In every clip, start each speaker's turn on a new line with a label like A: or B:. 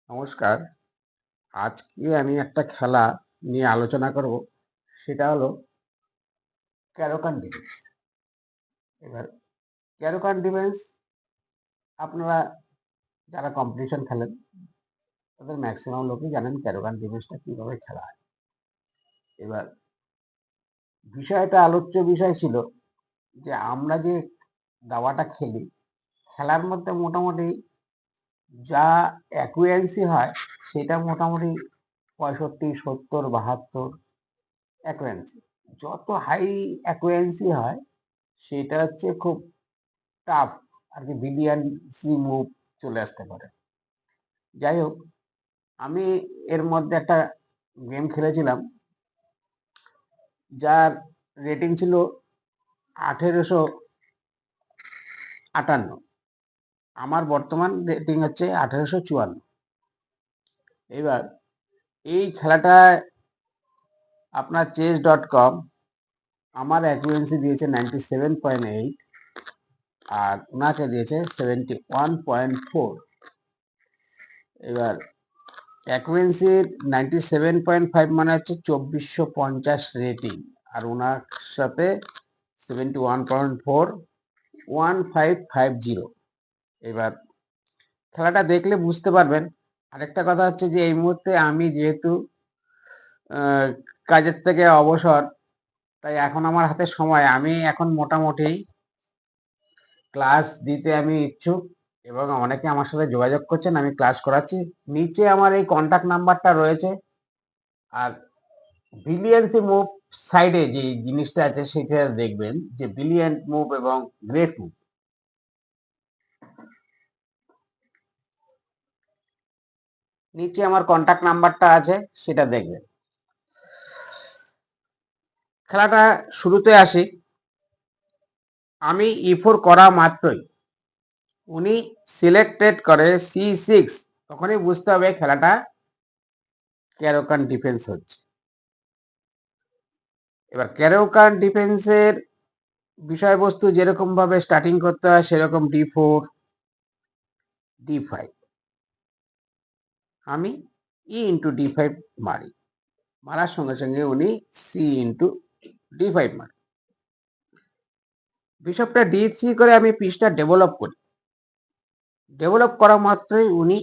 A: নমস্কার। আজকে আমি একটা খেলা নিয়ে আলোচনা করব। সেটা হলো ক্যারোকান ডিফেন্স। এবার ক্যারোকান ডিফেন্স আপনারা যারা কম্পিটিশন খেলেন তাদের ম্যাক্সিমাম লোকই জানেন ক্যারোকান ডিফেন্সটা কিভাবে খেলা হয়। এবার বিষয়টা আলোচ্য বিষয় ছিল যে আমরা যে দাবাটা খেলি, খেলার মধ্যে মোটামুটি যা অ্যাকুয়েন্সি হয় সেটা মোটামুটি 65, 70, 72 অ্যাকুয়েন্সি। যত হাই অ্যাকুয়েন্সি হয় সেটা হচ্ছে খুব টাফ আর কি, বিলিয়ন সি মুভ চলে আসতে পারে। যাই হোক, আমি এর মধ্যে একটা গেম খেলেছিলাম যার রেটিং ছিল 1858। আমার বর্তমান রেটিং হচ্ছে 1854। এবার এই খেলাটায় আপনার chess.com আমার অ্যাকুয়েন্সি দিয়েছে 97.8 আর ওনাকে দিয়েছে 71.4। এবার অ্যাকুয়েন্সির 97.5 মানে হচ্ছে 2450 রেটিং, আর ওনার সাথে 71.4 1550। এবার খেলাটা দেখলে বুঝতে পারবেন। আরেকটা কথা হচ্ছে যে এই মুহূর্তে আমি যেহেতু কাজের থেকে অবসর, তাই এখন আমার হাতে সময়, আমি এখন মোটামুটি ক্লাস দিতে আমি ইচ্ছুক এবং অনেকে আমার সাথে যোগাযোগ করছেন, আমি ক্লাস করাচ্ছি। নিচে আমার এই কন্ট্যাক্ট নাম্বারটা রয়েছে। আর বিলিয়ন্সি মুভ সাইডে যে জিনিসটা আছে সেটা দেখবেন যে বিলিয়ন মুভ এবং গ্রেট মুভ। নিচে আমার কন্ট্যাক্ট নাম্বারটা আছে, সেটা দেখবেন। খেলাটা শুরুতে আসি। আমি E4 করা মাত্রই উনি সিলেক্টেড করে C6, তখনই বুঝতে হবে খেলাটা ক্যারোকান ডিফেন্স হচ্ছে। এবার ক্যারোকান ডিফেন্সের বিষয়বস্তু যেরকম ভাবে স্টার্টিং করতে হয় সেরকম D4 D5। আমি E*D5 মারি, মারার সঙ্গে সঙ্গে উনি C*D5 মারে। বিশপটা D3 করে আমি পিসটা ডেভেলপ করি। ডেভেলপ করা মাত্রই উনি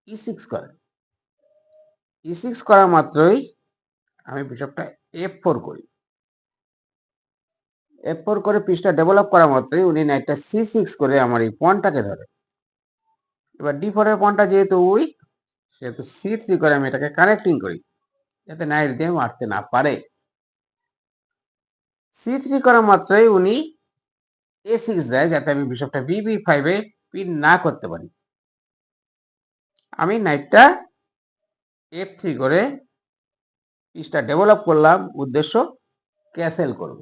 A: E6 করেন। E6 করা মাত্রই আমি বিশপটা F4 করি। F4 করে পিসটা ডেভেলপ করা মাত্রই উনি নাইটটা C6 করে আমার এই পয়েন্টটাকে ধরে। এবার D4 এর পয়েন্টটা যেহেতু উইক, সেহেতু C3 করে আমি এটাকে কানেক্টিং করি যাতে নাইট দিয়ে মারতে না পারে। C3 করা মাত্রই উনি A6 দেয় যাতে আমি বিশপটা BB5 এ পিন না করতে পারি। আমি নাইটটা F3 করে পিসটা ডেভেলপ করলাম, উদ্দেশ্য ক্যাসেল করব।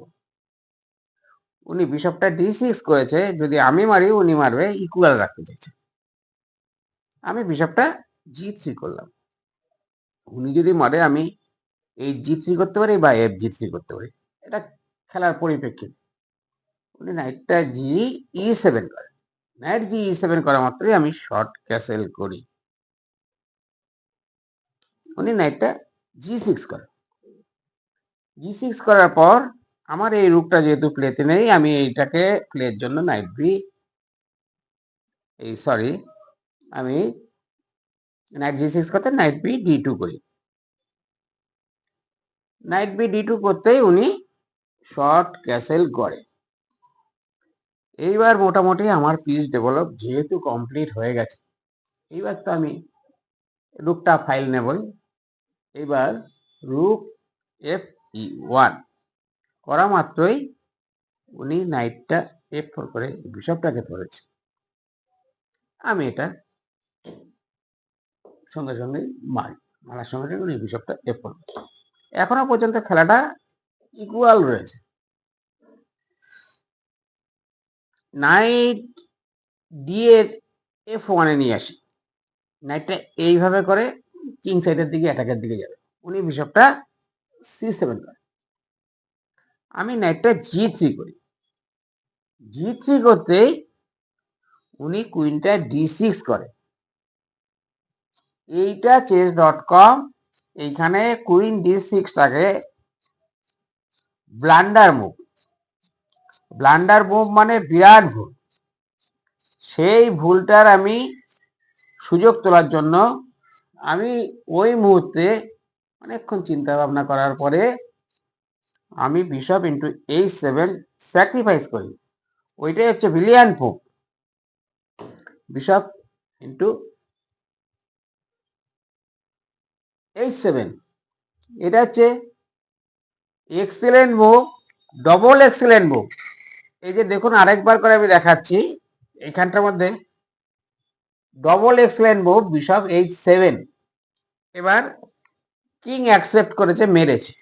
A: উনি বিশপটা D6 করেছে, যদি আমি মারি উনি মারবে, ইকুয়াল রাখতে চাইছে। আমি বিশপটা G3 করলাম। উনি যদি মারে আমি এই G3 করতে পারি বা FG3 করতে পারি, এটা খেলার পরিপ্রেক্ষিতে। উনি নাইটটা GE7 করে। নাইট GE7 করা মাত্রই আমি শর্ট ক্যাসেল করি। উনি নাইটটা G6 করে। G6 করার পর আমার এই রুকটা যেহেতু প্লেতে নেই, আমি এইটাকে প্লের জন্য আমি নাইট G6 করতে নাইট D2 করি। নাইট D2 করতেই উনি শর্ট ক্যাসেল করে। এইবার মোটামুটি আমার পিস ডেভেলপ যেহেতু কমপ্লিট হয়ে গেছে, এইবার তো আমি রুকটা ফাইল নেবই। এবার রুক FE1 করা মাত্রই উনি নাইটটা F4 করে বিশপটাকে ধরেছে। আমি এটা সঙ্গে সঙ্গে মারার সঙ্গে সঙ্গে উনি বিশপটা F4। এখনো পর্যন্ত খেলাটা ইকুয়াল রয়েছে। নাইট ডি এর F1 এ নিয়ে আসি। নাইটটা এইভাবে করে কিং সাইডের দিকে, অ্যাটাকের দিকে যাবে। উনি বিশপটা C7 করে। আমি নাইটটা G3 করি। G3 করতেই উনি কুইনটা D6 করে। এইটা chess.com, এইখানে কুইন d6টাকে ব্লান্ডার মুভ মানে বিরাট ভুল। সেই ভুলটার আমি সুযোগ তোলার জন্য আমি ওই মুহূর্তে অনেকক্ষণ চিন্তা ভাবনা করার পরে আমি বিশপ ইন্টু h7 স্যাক্রিফাইস করি। ওইটাই হচ্ছে brilliant move, bishop into h7। এটা হচ্ছে excellent move, double excellent move. এই যে দেখুন আরেকবার করে আমি দেখাচ্ছি, এখানটার মধ্যে double excellent move bishop h7। এবার কিং অ্যাকসেপ্ট করেছে, মেরেছে,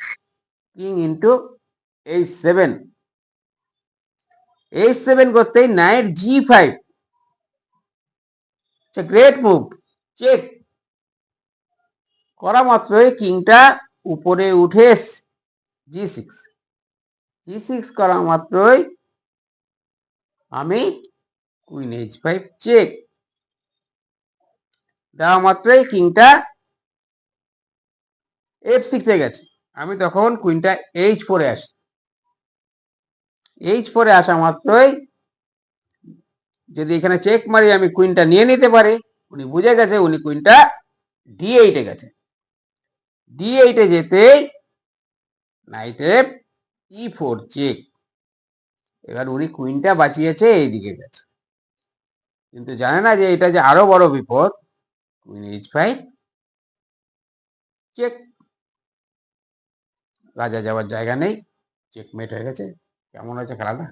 A: কিং ইন্টু h7। h7 করতেই night g5, great move, check করা মাত্রই কিংটা উপরে উঠে g6, g6 করা মাত্রই আমি কুইন h5 চেক দেওয়া মাত্রই কিংটা f6 এ গেছে। আমি তখন কুইনটা h4 এ আসি, h4 এ আসা মাত্রই যদি এখানে চেক মারি আমি কুইনটা নিয়ে নিতে পারি। উনি বুঝে গেছে, উনি কুইনটা d8 এ গেছে। d8 এ যেতেই নাইট এফ e4 চেক। এবার উনি কুইনটা বাঁচিয়েছে, এইদিকে গেছে, কিন্তু জানে না যে এটা যে আরো বড় বিপদ। কুইন h5 চেক, রাজা যাওয়ার জায়গা নেই, চেকমেট হয়ে গেছে। কেমন হয়েছে খেলাটা?